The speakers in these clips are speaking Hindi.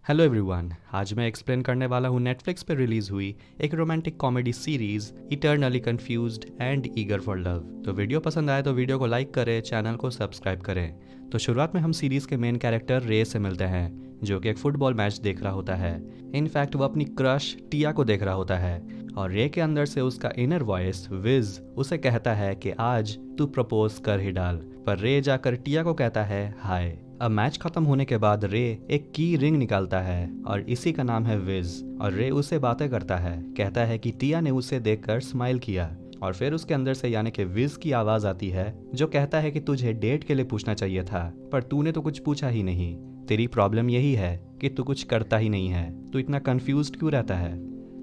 हेलो एवरीवन, आज मैं एक्सप्लेन करने वाला हूँ नेटफ्लिक्स पे रिलीज हुई एक romantic comedy series eternally confused and eager for love. तो वीडियो पसंद आए तो वीडियो को लाइक करें, चैनल को सब्सक्राइब करें। तो शुरुआत में हम सीरीज के मेन कैरेक्टर रे से मिलते हैं, जो कि एक फुटबॉल मैच देख रहा होता है। इनफैक्ट वो अपनी क्रश टिया को देख रहा होता है और रे के अंदर से उसका इनर वॉइस विज उसे कहता है कि आज तू प्रपोज कर ही डाल। पर रे जाकर टिया को कहता है हाय। अब मैच खत्म होने के बाद रे एक की रिंग निकालता है और इसी का नाम है विज। और रे उससे बातें करता है, कहता है कि टिया ने उसे देखकर स्माइल किया। और फिर उसके अंदर से यानी कि विज की आवाज आती है जो कहता है कि तुझे डेट के लिए पूछना चाहिए था, पर तूने तो कुछ पूछा ही नहीं। तेरी प्रॉब्लम यही है कि तू कुछ करता ही नहीं है, तू इतना कंफ्यूज्ड क्यों रहता है।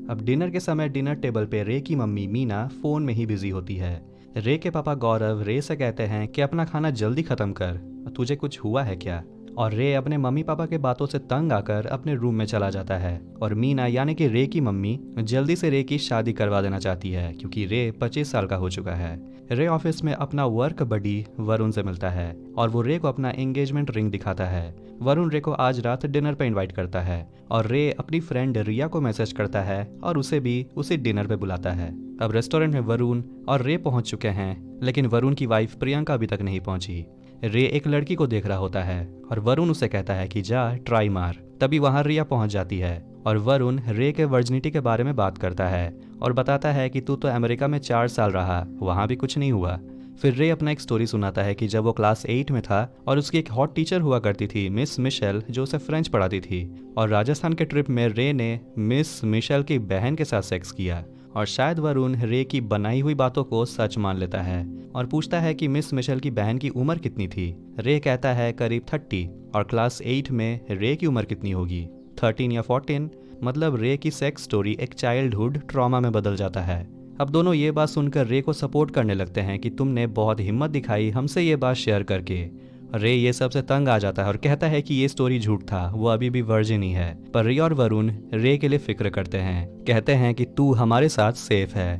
अब डिनर के समय डिनर टेबल पे रे की मम्मी मीना फोन में ही बिजी होती है। रे के पापा गौरव रे से कहते हैं कि अपना खाना जल्दी खत्म कर, तुझे कुछ हुआ है क्या। और रे अपने मम्मी पापा के बातों से तंग आकर अपने रूम में चला जाता है। और मीना यानी कि रे की मम्मी जल्दी से रे की शादी करवा देना चाहती है क्योंकि रे 25 साल का हो चुका है। रे ऑफिस में अपना वर्क बडी वरुण से मिलता है और वो रे को अपना एंगेजमेंट रिंग दिखाता है। वरुण रे को आज रात डिनर पे इनवाइट करता है और रे अपनी फ्रेंड रिया को मैसेज करता है और उसे भी उसे डिनर पे बुलाता है। अब रेस्टोरेंट में वरुण और रे पहुंच चुके हैं, लेकिन वरुण की वाइफ प्रियंका अभी तक नहीं पहुंची। रे एक लड़की को देख रहा होता है और वरुण उसे कहता है कि जा ट्राई मार। तभी वहां रिया पहुंच जाती है और वरुण रे के वर्जिनिटी के बारे में बात करता है और बताता है कि तू तो अमेरिका में 4 साल रहा, वहां भी कुछ नहीं हुआ। फिर रे अपना एक स्टोरी सुनाता है कि जब वो क्लास 8 में था और उसकी एक हॉट टीचर हुआ करती थी मिस मिशेल, जो उसे फ्रेंच पढ़ाती थी। और राजस्थान के ट्रिप में रे ने मिस मिशेल की बहन के साथ सेक्स किया। और शायद वरुण रे की बनाई हुई बातों को सच मान लेता है और पूछता है कि मिस मिशेल की बहन की उम्र कितनी थी। रे कहता है करीब 30। और क्लास 8 में रे की उम्र कितनी होगी, 13 या 14। मतलब रे की सेक्स स्टोरी एक चाइल्डहुड ट्रॉमा में बदल जाता है। अब दोनों ये बात सुनकर रे को सपोर्ट करने लगते हैं कि तुमने बहुत हिम्मत दिखाई हमसे ये बात शेयर करके। रे ये सबसे तंग आ जाता है और कहता है कि ये स्टोरी झूठ था, वो अभी भी वर्जिन ही है। पर रे और वरुण रे के लिए फिक्र करते हैं, कहते हैं कि तू हमारे साथ सेफ है।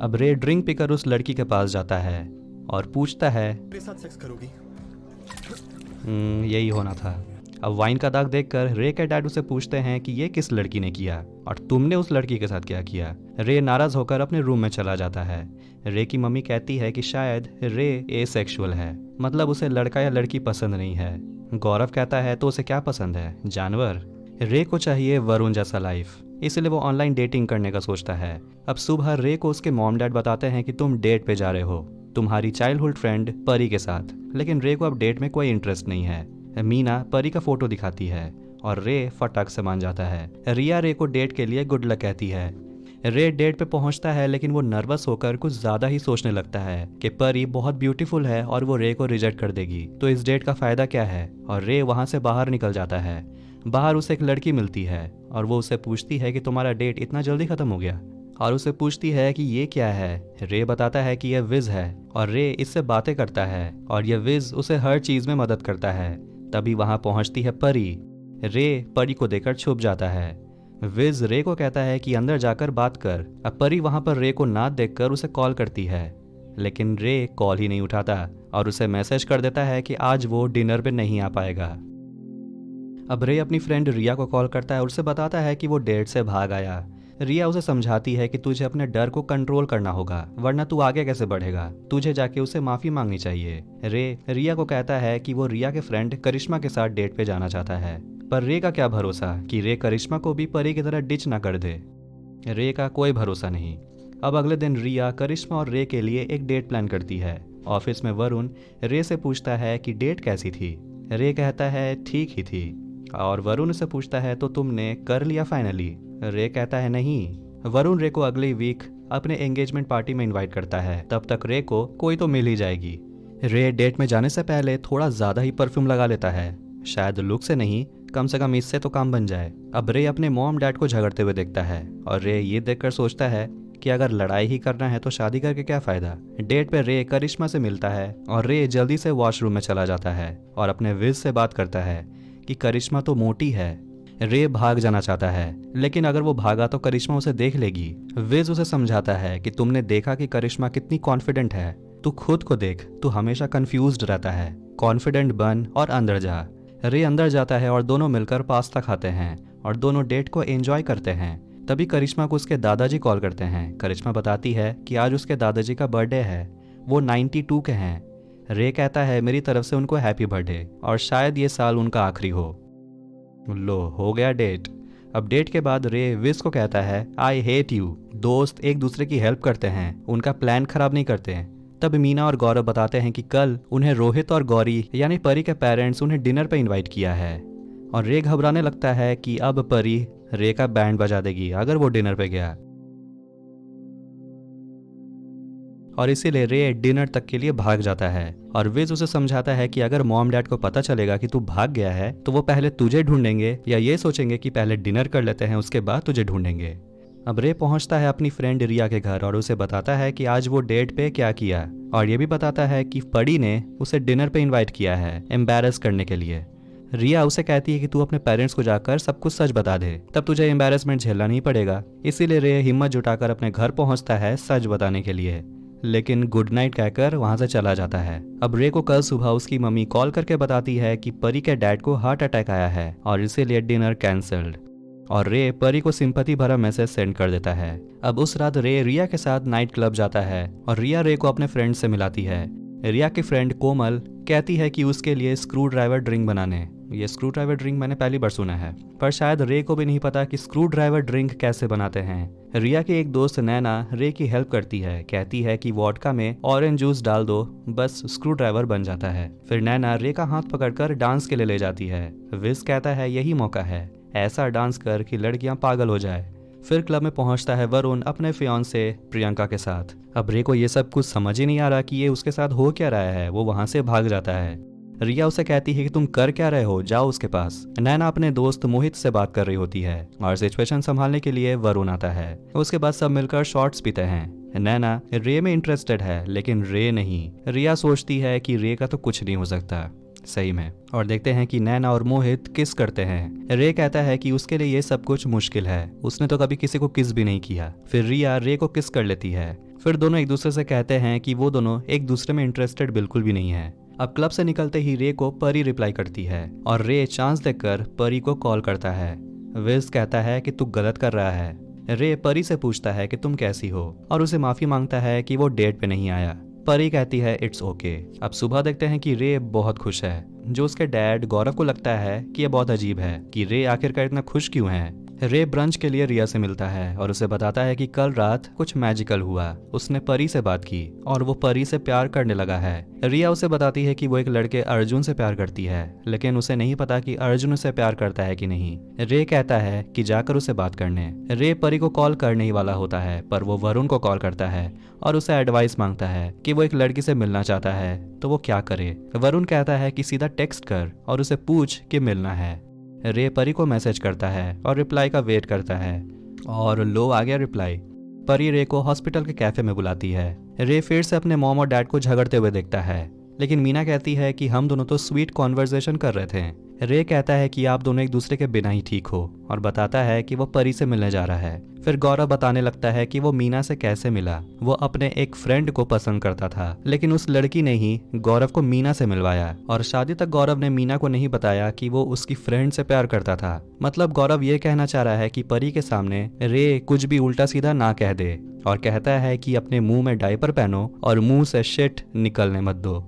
अब रे ड्रिंक पीकर उस लड़की के पास जाता है और पूछता है मेरे साथ सेक्स करोगी? यही होना था। अब वाइन का दाग देखकर रे के डैड उसे पूछते हैं कि ये किस लड़की ने किया और तुमने उस लड़की के साथ क्या किया। रे नाराज होकर अपने रूम में चला जाता है। रे की मम्मी कहती है कि शायद रे एसेक्सुअल है, मतलब उसे लड़का या लड़की पसंद नहीं है। गौरव कहता है तो उसे क्या पसंद है, जानवर। रे को चाहिए वरुण जैसा लाइफ, इसलिए वो ऑनलाइन डेटिंग करने का सोचता है। अब सुबह रे को उसके मॉम डैड बताते हैं कि तुम डेट पे जा रहे हो तुम्हारी चाइल्डहुड फ्रेंड परी के साथ। लेकिन रे को अब डेट में कोई इंटरेस्ट नहीं है। मीना परी का फोटो दिखाती है और रे फटाक से मान जाता है। रिया रे को डेट के लिए गुड लक कहती है। रे डेट पे पहुंचता है लेकिन वो नर्वस होकर कुछ ज्यादा ही सोचने लगता है कि परी बहुत ब्यूटीफुल है और वो रे को रिजेक्ट कर देगी, तो इस डेट का फायदा क्या है। और रे वहां से बाहर निकल जाता है। बाहर उसे एक लड़की मिलती है और वो उसे पूछती है कि तुम्हारा डेट इतना जल्दी खत्म हो गया। और उसे पूछती है कि ये क्या है। रे बताता है कि यह विज है और रे इससे बातें करता है और यह विज उसे हर चीज में मदद करता है। तभी वहां पहुंचती है परी। रे परी को देखकर छुप जाता है। विज रे को कहता है कि अंदर जाकर बात कर। अब परी वहां पर रे को ना देखकर उसे कॉल करती है, लेकिन रे कॉल ही नहीं उठाता और उसे मैसेज कर देता है कि आज वो डिनर पे नहीं आ पाएगा। अब रे अपनी फ्रेंड रिया को कॉल करता है और उसे बताता है कि वो डेट से भाग आया। रिया उसे समझाती है कि तुझे अपने डर को कंट्रोल करना होगा, वरना तू आगे कैसे बढ़ेगा, तुझे जाके उसे माफी मांगनी चाहिए। रे रिया को कहता है कि वो रिया के फ्रेंड करिश्मा के साथ डेट पे जाना चाहता है, पर रे का क्या भरोसा कि रे करिश्मा को भी परी की तरह डिच ना कर दे। रे का कोई भरोसा नहीं। अब अगले दिन रिया करिश्मा और रे के लिए एक डेट प्लान करती है। ऑफिस में वरुण रे से पूछता है कि डेट कैसी थी। रे कहता है ठीक ही थी। और वरुण से पूछता है तो तुमने कर लिया फाइनली। रे कहता है नहीं। वरुण रे को अगली वीक अपने एंगेजमेंट पार्टी में इनवाइट करता है, तब तक रे को कोई तो मिल ही जाएगी। रे डेट में जाने से पहले थोड़ा ज्यादा ही परफ्यूम लगा लेता है, शायद लुक से नहीं, कम से कम इससे तो काम बन जाए। अब रे अपने मॉम डैड को झगड़ते हुए देखता है और रे ये देखकर सोचता है कि अगर लड़ाई ही करना है तो शादी करके क्या फायदा। डेट पे रे करिश्मा से मिलता है और रे जल्दी से वॉशरूम में चला जाता है और अपने विज से बात करता है कि करिश्मा तो मोटी है। रे भाग जाना चाहता है, लेकिन अगर वो भागा तो करिश्मा उसे देख लेगी। विज उसे समझाता है कि तुमने देखा कि करिश्मा कितनी कॉन्फिडेंट है, तू खुद को देख, तू हमेशा कंफ्यूज्ड रहता है, कॉन्फिडेंट बन और अंदर जा। रे अंदर जाता है और दोनों मिलकर पास्ता खाते हैं और दोनों डेट को एंजॉय करते हैं। तभी करिश्मा को उसके दादाजी कॉल करते हैं। करिश्मा बताती है कि आज उसके दादाजी का बर्थडे है, वो 92 के हैं। रे कहता है मेरी तरफ से उनको हैप्पी बर्थडे और शायद ये साल उनका आखिरी हो। लो, हो गया डेट। अब डेट के बाद रे विज को कहता है आई हेट यू। दोस्त एक दूसरे की हेल्प करते हैं, उनका प्लान खराब नहीं करते। तब मीना और गौरव बताते हैं कि कल उन्हें रोहित और गौरी यानी परी के पेरेंट्स उन्हें डिनर पे इनवाइट किया है और रे घबराने लगता है कि अब परी रे का बैंड बजा देगी अगर वो डिनर पे गया, और इसीलिए रे डिनर तक के लिए भाग जाता है। और विज उसे समझाता है कि अगर मॉम डैड को पता चलेगा कि तू भाग गया है तो वो पहले तुझे ढूंढेंगे या ये सोचेंगे कि पहले डिनर कर लेते हैं उसके बाद तुझे ढूंढेंगे। अब रे पहुंचता है अपनी फ्रेंड रिया के घर और उसे बताता है कि आज वो डेट पे क्या किया, और ये भी बताता है कि परी ने उसे डिनर पे इनवाइट किया है एम्बैरस करने के लिए। रिया उसे कहती है कि तू अपने पेरेंट्स को जाकर सब कुछ सच बता दे, तब तुझे एम्बैरसमेंट झेलना नहीं पड़ेगा। इसीलिए रे हिम्मत जुटाकर अपने घर पहुंचता है सच बताने के लिए, लेकिन गुड नाइट कहकर वहां से चला जाता है। अब रे को कल सुबह उसकी मम्मी कॉल करके बताती है कि परी के डैड को हार्ट अटैक आया है और इसीलिए डिनर कैंसल्ड, और रे परी को सिंपैथी भरा मैसेज सेंड कर देता है। अब उस रात रे रिया के साथ नाइट क्लब जाता है और रिया रे को अपने फ्रेंड से मिलाती है। रिया की फ्रेंड कोमल कहती है कि उसके लिए स्क्रू ड्राइवर ड्रिंक बनाने। ये स्क्रू ड्राइवर ड्रिंक मैंने पहली बार सुना है, पर शायद रे को भी नहीं पता कि स्क्रू ड्राइवर ड्रिंक कैसे बनाते हैं। रिया की एक दोस्त नैना रे की हेल्प करती है, कहती है कि वोडका में ऑरेंज जूस डाल दो, बस स्क्रू ड्राइवर बन जाता है। फिर नैना रे का हाथ पकड़कर डांस के लिए ले जाती है। विज कहता है यही मौका है, ऐसा डांस कर कि लड़कियां पागल हो जाए। फिर क्लब में पहुंचता है वरुण अपने फियांसे प्रियंका के साथ। अब रे को ये सब कुछ समझ ही नहीं आ रहा कि ये उसके साथ हो क्या रहा है। वो वहां से भाग जाता है। रिया उसे कहती है कि तुम कर क्या रहे हो, जाओ उसके पास। नैना अपने दोस्त मोहित से बात कर रही होती है और सिचुएशन संभालने के लिए वरुण आता है। उसके बाद सब मिलकर शॉट्स पीते हैं। नैना रे में इंटरेस्टेड है लेकिन रे नहीं। रिया सोचती है कि रे का तो कुछ नहीं हो सकता सही में, और देखते हैं कि नैना और मोहित किस करते हैं। रे कहता है कि उसके लिए ये सब कुछ मुश्किल है, उसने तो कभी किसी को किस भी नहीं किया। फिर रिया रे को किस कर लेती है। फिर दोनों एक दूसरे से कहते हैं कि वो दोनों एक दूसरे में इंटरेस्टेड बिल्कुल भी नहीं है। अब क्लब से निकलते ही रे को परी रिप्लाई करती है और रे चांस देकर परी को कॉल करता है। विज कहता है कि तू गलत कर रहा है। रे परी से पूछता है कि तुम कैसी हो और उसे माफी मांगता है कि वो डेट पे नहीं आया। परी कहती है इट्स ओके। अब सुबह देखते हैं कि रे बहुत खुश है। जो उसके डैड गौरव को लगता है कि यह बहुत अजीब है कि रे आखिरकार इतना खुश क्यों है। रे ब्रंच के लिए रिया से मिलता है और उसे बताता है कि कल रात कुछ मैजिकल हुआ। उसने परी से बात की और वो परी से प्यार करने लगा है। रिया उसे बताती है कि वो एक लड़के अर्जुन से प्यार करती है, लेकिन उसे नहीं पता कि अर्जुन उसे प्यार करता है कि नहीं। रे कहता है कि जाकर उसे बात करने। रे परी को कॉल करने ही वाला होता है, पर वो वरुण को कॉल करता है और उसे एडवाइस मांगता है कि वो एक लड़की से मिलना चाहता है तो वो क्या करे। वरुण कहता है कि सीधा टेक्स्ट कर और उसे पूछ कि मिलना है। रे परी को मैसेज करता है और रिप्लाई का वेट करता है, और लो आ गया रिप्लाई। परी रे को हॉस्पिटल के कैफे में बुलाती है। रे फिर से अपने मॉम और डैड को झगड़ते हुए देखता है, लेकिन मीना कहती है कि हम दोनों तो स्वीट कॉन्वर्सेशन कर रहे थे। रे कहता है कि आप दोनों एक दूसरे के बिना ही ठीक हो और बताता है कि वो परी से मिलने जा रहा है। फिर गौरव बताने लगता है कि वो मीना से कैसे मिला। वो अपने एक फ्रेंड को पसंद करता था, लेकिन उस लड़की ने ही गौरव को मीना से मिलवाया, और शादी तक गौरव ने मीना को नहीं बताया कि वो उसकी फ्रेंड से प्यार करता था। मतलब गौरव ये कहना चाह रहा है कि परी के सामने रे कुछ भी उल्टा सीधा ना कह दे, और कहता है कि अपने मुंह में डायपर पहनो और मुंह से शिट निकलने मत दो।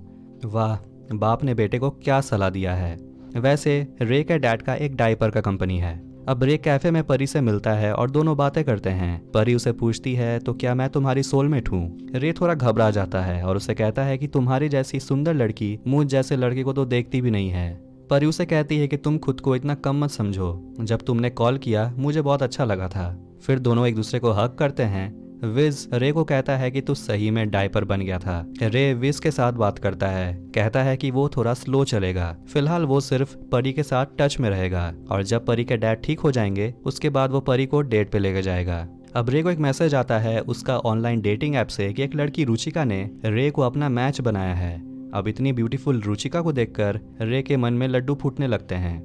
वाह, बाप ने बेटे को क्या सलाह दिया है। वैसे रे के डैड का एक डायपर का कंपनी है। अब रे कैफे में परी से मिलता है और दोनों बातें करते हैं। परी उसे पूछती है तो क्या मैं तुम्हारी सोलमेट हूँ। रे थोड़ा घबरा जाता है और उसे कहता है कि तुम्हारी जैसी सुंदर लड़की मुझ जैसे लड़के को तो देखती भी नहीं है। परी उसे कहती है कि तुम खुद को इतना कम मत समझो, जब तुमने कॉल किया मुझे बहुत अच्छा लगा था। फिर दोनों एक दूसरे को हग करते हैं। विज रे को कहता है कि तू सही में डायपर बन गया था। रे विज के साथ बात करता है, कहता है कि वो थोड़ा स्लो चलेगा, फिलहाल वो सिर्फ परी के साथ टच में रहेगा, और जब परी के डैड ठीक हो जाएंगे उसके बाद वो परी को डेट पे लेकर जाएगा। अब रे को एक मैसेज आता है उसका ऑनलाइन डेटिंग ऐप से कि एक लड़की रुचिका ने रे को अपना मैच बनाया है। अब इतनी ब्यूटीफुल रुचिका को देखकर रे के मन में लड्डू फूटने लगते हैं।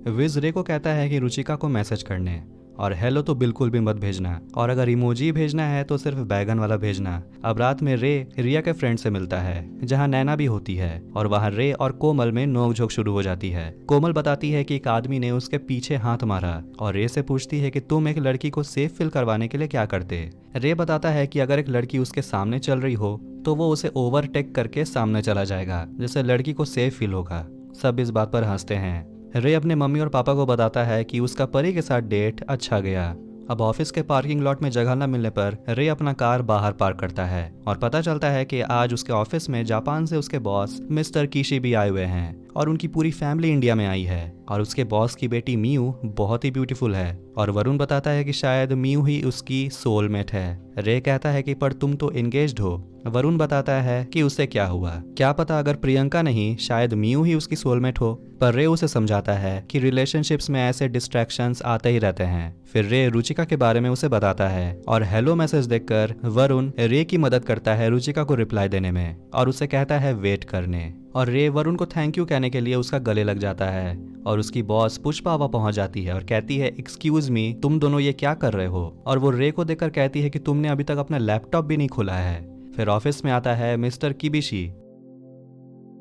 विज रे को कहता है कि रुचिका को मैसेज करने, और हेलो तो बिल्कुल भी मत भेजना, और अगर इमोजी भेजना है तो सिर्फ बैगन वाला भेजना। अब रात में रे रिया के फ्रेंड से मिलता है जहाँ नैना भी होती है, और वहाँ रे और कोमल में नोकझोंक शुरू हो जाती है। कोमल बताती है कि एक आदमी ने उसके पीछे हाथ मारा, और रे से पूछती है कि तुम एक लड़की को सेफ फील करवाने के लिए क्या करते। रे बताता है कि अगर एक लड़की उसके सामने चल रही हो तो वो उसे ओवरटेक करके सामने चला जाएगा, जिससे लड़की को सेफ फील होगा। सब इस बात पर हंसते हैं। रे अपने मम्मी और पापा को बताता है कि उसका परी के साथ डेट अच्छा गया। अब ऑफिस के पार्किंग लॉट में जगह न मिलने पर रे अपना कार बाहर पार्क करता है, और पता चलता है कि आज उसके ऑफिस में जापान से उसके बॉस मिस्टर कीशी भी आए हुए हैं, और उनकी पूरी फैमिली इंडिया में आई है। और उसके बॉस की बेटी मियू बहुत ही ब्यूटीफुल है, और वरुण बताता है कि शायद मियू ही उसकी सोलमेट है। रे कहता है कि पर तुम तो एंगेज्ड हो। वरुण बताता है कि उसे क्या हुआ, क्या पता अगर प्रियंका नहीं शायद मियू ही उसकी सोलमेट हो। पर रे उसे समझाता है कि रिलेशनशिप्स में ऐसे डिस्ट्रैक्शंस आते ही रहते हैं। फिर रे रुचिका के बारे में उसे बताता है, और हेलो मैसेज देखकर वरुण रे की मदद करता है रुचिका को रिप्लाई देने में, और उसे कहता है वेट करने। और रे वरुण को थैंक यू कहने के लिए उसका गले लग जाता है, और उसकी बॉस पुष्पा वहां पहुंच जाती है और कहती है एक्सक्यूज मी, तुम दोनों ये क्या कर रहे हो। और वो रे को देखकर कहती है कि तुमने अभी तक अपना लैपटॉप भी नहीं खोला है। फिर ऑफिस में आता है मिस्टर किबिशी,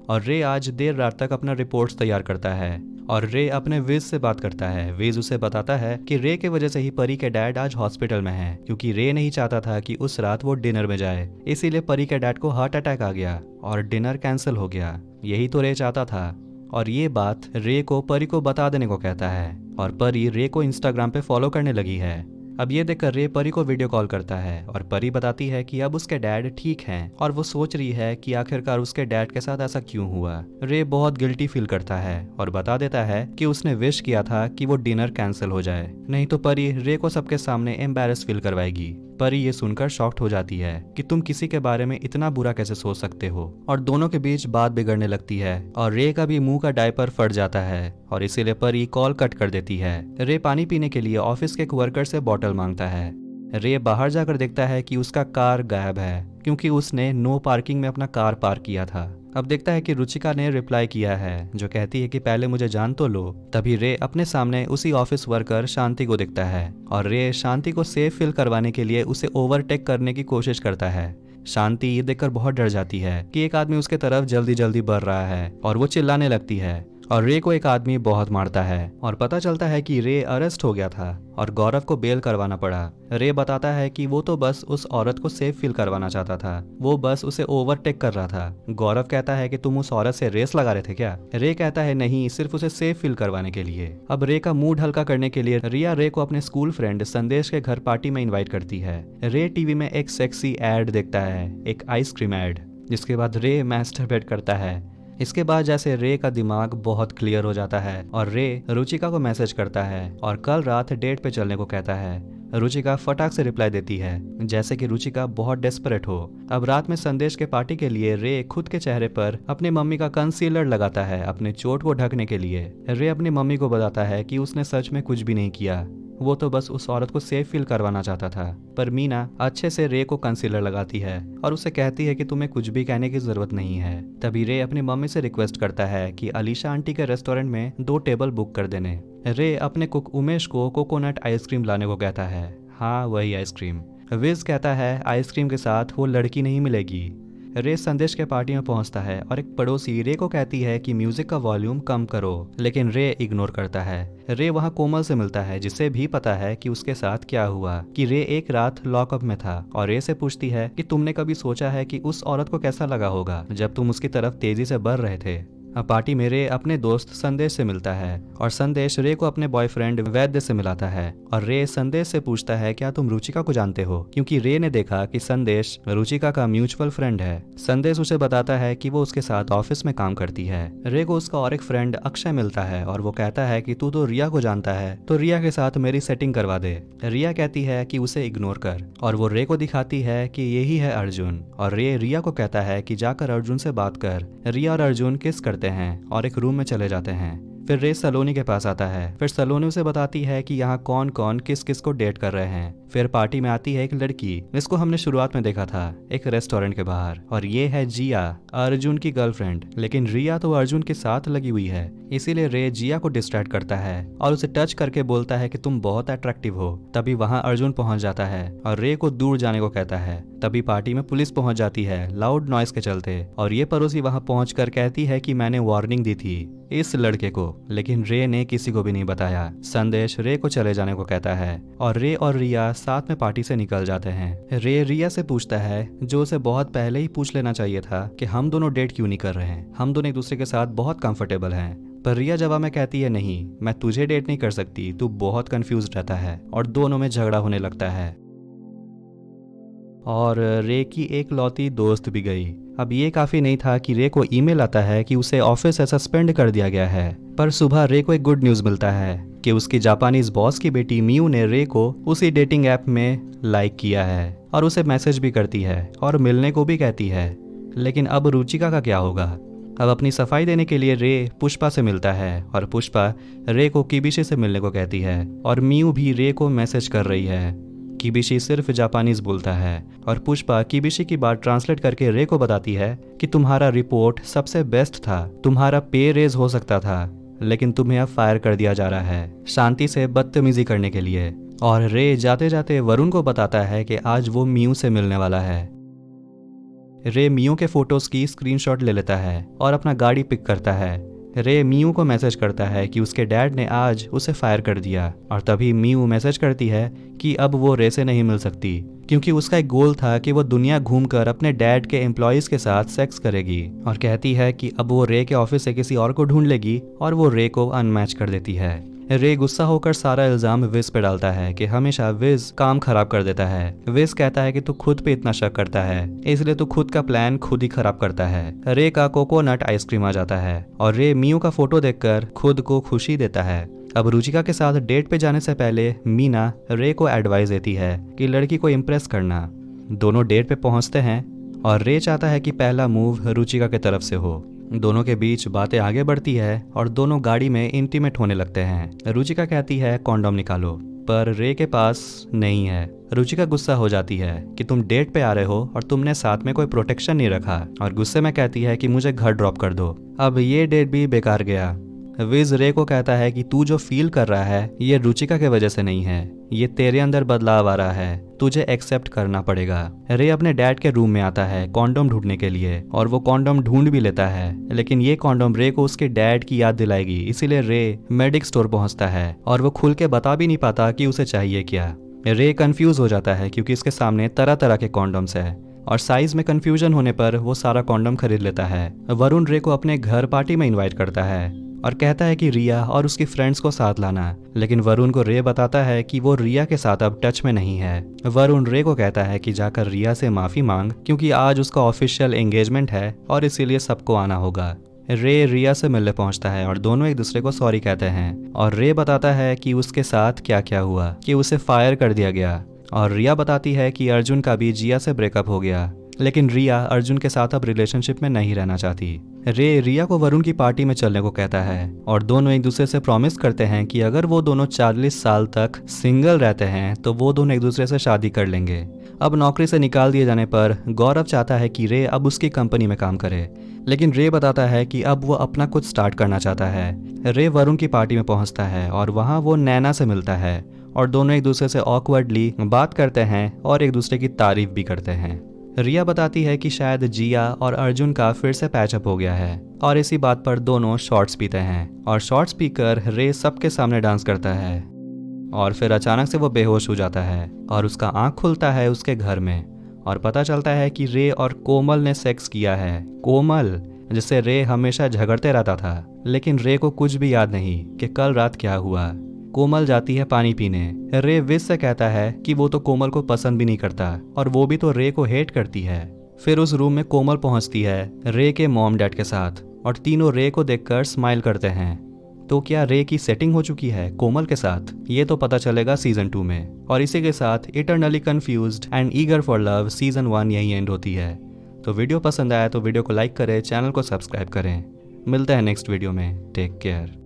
और रे आज देर रात तक अपना रिपोर्ट्स तैयार करता है। और रे अपने विज से बात करता है। विज उसे बताता है कि रे के वजह से ही परी के डैड आज हॉस्पिटल में हैं, क्योंकि रे नहीं चाहता था कि उस रात वो डिनर में जाए, इसीलिए परी के डैड को हार्ट अटैक आ गया और डिनर कैंसिल हो गया। यही तो रे चाहता था। और ये बात रे को परी को बता देने को कहता है, और परी रे को इंस्टाग्राम पे फॉलो करने लगी है। अब ये देखकर रे परी को वीडियो कॉल करता है, और परी बताती है कि अब उसके डैड ठीक हैं, और वो सोच रही है कि आखिरकार उसके डैड के साथ ऐसा क्यों हुआ। रे बहुत गिल्टी फील करता है और बता देता है कि उसने विश किया था कि वो डिनर कैंसिल हो जाए, नहीं तो परी रे को सबके सामने एम्बैरेस फील करवाएगी। परी ये सुनकर शॉक्ड हो जाती है कि तुम किसी के बारे में इतना बुरा कैसे सोच सकते हो, और दोनों के बीच बात बिगड़ने लगती है, और रे का भी मुंह का डायपर फट जाता है, और इसीलिए परी कॉल कट कर देती है। रे पानी पीने के लिए ऑफिस के एक वर्कर से बॉटल मांगता है। रे बाहर जाकर देखता है कि उसका कार गायब है, क्योंकि उसने नो पार्किंग में अपना कार पार्क किया था। अब देखता है कि रुचिका ने रिप्लाई किया है, जो कहती है कि पहले मुझे जान तो लो। तभी रे अपने सामने उसी ऑफिस वर्कर शांति को दिखता है, और रे शांति को सेफ फील करवाने के लिए उसे ओवरटेक करने की कोशिश करता है। शांति ये देखकर बहुत डर जाती है कि एक आदमी उसके तरफ जल्दी जल्दी बढ़ रहा है, और वो चिल्लाने लगती है, और रे को एक आदमी बहुत मारता है, और पता चलता है कि रे अरेस्ट हो गया था और गौरव को बेल करवाना पड़ा। रे बताता है कि वो तो बस उस औरत को सेफ फील करवाना चाहता था, वो बस उसे ओवरटेक कर रहा था। गौरव कहता है कि तुम उस औरत से रेस लगा रहे थे क्या? रे कहता है नहीं, सिर्फ उसे सेफ फील करवाने के लिए। अब रे का मूड हल्का करने के लिए रिया रे को अपने स्कूल फ्रेंड संदेश के घर पार्टी में इन्वाइट करती है। रे टीवी में एक सेक्सी एड देखता है, एक आइसक्रीम एड, जिसके बाद रे मैस्टरबेट करता है। इसके बाद जैसे रे का दिमाग बहुत क्लियर हो जाता है, और रे रुचिका को मैसेज करता है और कल रात डेट पे चलने को कहता है। रुचिका फटाक से रिप्लाई देती है, जैसे कि रुचिका बहुत डेस्परेट हो। अब रात में संदेश के पार्टी के लिए रे खुद के चेहरे पर अपनी मम्मी का कंसीलर लगाता है अपने चोट को ढकने के लिए। रे अपनी मम्मी को बताता है कि उसने सच में कुछ भी नहीं किया, वो तो बस उस औरत को सेफ फील करवाना चाहता था। पर मीना अच्छे से रे को कंसीलर लगाती है और उसे कहती है कि तुम्हें कुछ भी कहने की जरूरत नहीं है। तभी रे अपनी मम्मी से रिक्वेस्ट करता है कि अलीशा आंटी के रेस्टोरेंट में 2 टेबल बुक कर देने। रे अपने कुक उमेश को कोकोनट आइसक्रीम लाने को कहता है। हाँ, वही आइसक्रीम। विज कहता है आइसक्रीम के साथ वो लड़की नहीं मिलेगी। रे संदेश के पार्टी में पहुंचता है और एक पड़ोसी रे को कहती है कि म्यूजिक का वॉल्यूम कम करो, लेकिन रे इग्नोर करता है। रे वहां कोमल से मिलता है, जिसे भी पता है कि उसके साथ क्या हुआ, कि रे एक रात लॉकअप में था, और रे से पूछती है कि तुमने कभी सोचा है कि उस औरत को कैसा लगा होगा जब तुम उसकी तरफ तेजी से बढ़ रहे थे। पार्टी में रे अपने दोस्त संदेश से मिलता है, और संदेश रे को अपने बॉयफ्रेंड वैद्य से मिलाता है, और रे संदेश से पूछता है क्या तुम रुचिका को जानते हो, क्योंकि रे ने देखा कि संदेश रुचिका का म्यूचुअल फ्रेंड है। संदेश उसे बताता है कि वो उसके साथ ऑफिस में काम करती है। रे को उसका और एक फ्रेंड अक्षय मिलता है, और वो कहता है कि तू तो रिया को जानता है, तो रिया के साथ मेरी सेटिंग करवा दे। रिया कहती है कि उसे इग्नोर कर, और वो रे को दिखाती है कि यही है अर्जुन, और रे रिया को कहता है कि जाकर अर्जुन से बात कर। रिया और अर्जुन किस करते हैं और एक रूम में चले जाते हैं। फिर रे सलोनी के पास आता है। फिर सलोनी उसे बताती है कि यहाँ कौन कौन किस किस को डेट कर रहे हैं। फिर पार्टी में आती है एक लड़की जिसको हमने शुरुआत में देखा था एक रेस्टोरेंट के बाहर, और ये है जिया, अर्जुन की गर्लफ्रेंड। लेकिन रिया तो अर्जुन के साथ लगी हुई है, इसीलिए रे जिया को डिस्ट्रैक्ट करता है और उसे टच करके बोलता है कि तुम बहुत अट्रैक्टिव हो। तभी वहाँ अर्जुन पहुंच जाता है और रे को दूर जाने को कहता है। तभी पार्टी में पुलिस पहुंच जाती है लाउड नॉइस के चलते, और ये पड़ोसी वहां पहुंचकर कहती है कि मैंने वार्निंग दी थी इस लड़के को, लेकिन रे ने किसी को भी नहीं बताया। संदेश रे को चले जाने को कहता है और रे और रिया साथ में पार्टी से निकल जाते हैं। रे रिया से पूछता है, जो उसे बहुत पहले ही पूछ लेना चाहिए था, कि हम दोनों डेट क्यों नहीं कर रहे हैं, हम दोनों एक दूसरे के साथ बहुत कंफर्टेबल हैं। पर रिया जवाब में कहती है, नहीं, मैं तुझे डेट नहीं कर सकती, तू बहुत कंफ्यूज रहता है, और दोनों में झगड़ा होने लगता है। और रे की एक लौती दोस्त भी गई। अब ये काफ़ी नहीं था कि रे को ईमेल आता है कि उसे ऑफिस से सस्पेंड कर दिया गया है। पर सुबह रे को एक गुड न्यूज़ मिलता है कि उसकी जापानीज बॉस की बेटी मियू ने रे को उसी डेटिंग ऐप में लाइक किया है और उसे मैसेज भी करती है और मिलने को भी कहती है। लेकिन अब रुचिका का क्या होगा? अब अपनी सफाई देने के लिए रे पुष्पा से मिलता है और पुष्पा रे को किबिशी से मिलने को कहती है, और मियू भी रे को मैसेज कर रही है। किबिशी सिर्फ जापानीज बोलता है और पुष्पा किबिशी की बात ट्रांसलेट करके रे को बताती है कि तुम्हारा रिपोर्ट सबसे बेस्ट था, तुम्हारा पे रेज हो सकता था, लेकिन तुम्हें अब फायर कर दिया जा रहा है शांति से बदतमीजी करने के लिए। और रे जाते जाते वरुण को बताता है कि आज वो मियू से मिलने वाला है। रे मियू के फोटोज की स्क्रीनशॉट ले लेता है और अपना गाड़ी पिक करता है। रे मियू को मैसेज करता है कि उसके डैड ने आज उसे फायर कर दिया, और तभी मियू मैसेज करती है कि अब वो रे से नहीं मिल सकती, क्योंकि उसका एक गोल था कि वो दुनिया घूमकर अपने डैड के एम्प्लॉयज के साथ सेक्स करेगी, और कहती है कि अब वो रे के ऑफिस से किसी और को ढूंढ लेगी, और वो रे को अनमैच कर देती है। रे गुस्सा होकर सारा इल्जाम विज पे डालता है कि हमेशा विज काम खराब कर देता है। विज कहता है कि तू खुद पे इतना शक करता है, इसलिए तू खुद का प्लान खुद ही खराब करता है। रे का कोकोनट आइसक्रीम आ जाता है और रे मियू का फोटो देखकर खुद को खुशी देता है। अब रुचिका के साथ डेट पे जाने से पहले मीना रे को एडवाइस देती है कि लड़की को इम्प्रेस करना। दोनों डेट पे पहुंचते हैं और रे चाहता है कि पहला मूव रुचिका के तरफ से हो। दोनों के बीच बातें आगे बढ़ती है और दोनों गाड़ी में इंटीमेट होने लगते हैं। रुचिका कहती है कॉन्डोम निकालो, पर रे के पास नहीं है। रुचिका गुस्सा हो जाती है कि तुम डेट पे आ रहे हो और तुमने साथ में कोई प्रोटेक्शन नहीं रखा, और गुस्से में कहती है कि मुझे घर ड्रॉप कर दो। अब ये डेट भी बेकार गया। विज रे को कहता है कि तू जो फील कर रहा है ये रुचिका के वजह से नहीं है, ये तेरे अंदर बदलाव आ रहा है, तुझे एक्सेप्ट करना पड़ेगा। रे अपने डैड के रूम में आता है कॉन्डोम ढूंढने के लिए, और वो कॉन्डोम ढूंढ भी लेता है, लेकिन ये कॉन्डोम रे को उसके डैड की याद दिलाएगी, इसीलिए रे मेडिक स्टोर पहुंचता है और वो खुल के बता भी नहीं पाता कि उसे चाहिए क्या। रे कंफ्यूज हो जाता है क्योंकि इसके सामने तरह तरह के कॉन्डोम्स है, और साइज में कंफ्यूजन होने पर वो सारा कॉन्डोम खरीद लेता है। वरुण रे को अपने घर पार्टी में इन्वाइट करता है और कहता है कि रिया और उसकी फ्रेंड्स को साथ लाना, लेकिन वरुण को रे बताता है कि वो रिया के साथ अब टच में नहीं है। वरुण रे को कहता है कि जाकर रिया से माफी मांग, क्योंकि आज उसका ऑफिशियल एंगेजमेंट है और इसीलिए सबको आना होगा। रे रिया से मिलने पहुंचता है और दोनों एक दूसरे को सॉरी कहते हैं, और रे बताता है कि उसके साथ क्या क्या हुआ, कि उसे फायर कर दिया गया, और रिया बताती है कि अर्जुन का भी जिया से ब्रेकअप हो गया, लेकिन रिया अर्जुन के साथ अब रिलेशनशिप में नहीं रहना चाहती। रे रिया को वरुण की पार्टी में चलने को कहता है और दोनों एक दूसरे से प्रॉमिस करते हैं कि अगर वो दोनों 40 साल तक सिंगल रहते हैं तो वो दोनों एक दूसरे से शादी कर लेंगे। अब नौकरी से निकाल दिए जाने पर गौरव चाहता है कि रे अब उसकी कंपनी में काम करे, लेकिन रे बताता है कि अब वो अपना कुछ स्टार्ट करना चाहता है। रे वरुण की पार्टी में पहुंचता है और वहाँ वो नैना से मिलता है और दोनों एक दूसरे से ऑकवर्डली बात करते हैं और एक दूसरे की तारीफ भी करते हैं। रिया बताती है कि शायद जिया और अर्जुन का फिर से पैचअप हो गया है, और इसी बात पर दोनों शॉट्स पीते हैं, और शॉट्स पीकर रे सबके सामने डांस करता है, और फिर अचानक से वो बेहोश हो जाता है और उसका आंख खुलता है उसके घर में, और पता चलता है कि रे और कोमल ने सेक्स किया है। कोमल जिससे रे हमेशा झगड़ते रहता था, लेकिन रे को कुछ भी याद नहीं कि कल रात क्या हुआ। कोमल जाती है पानी पीने। रे विज से कहता है कि वो तो कोमल को पसंद भी नहीं करता और वो भी तो रे को हेट करती है। फिर उस रूम में कोमल पहुंचती है रे के मॉम डैड के साथ, और तीनों रे को देखकर स्माइल करते हैं। तो क्या रे की सेटिंग हो चुकी है कोमल के साथ? ये तो पता चलेगा सीजन 2 में। और इसी के साथ eternally confused and eager for love season 1 यही एंड होती है। तो वीडियो पसंद आया तो वीडियो को लाइक करें, चैनल को सब्सक्राइब करें। मिलते हैं नेक्स्ट वीडियो में। Take care.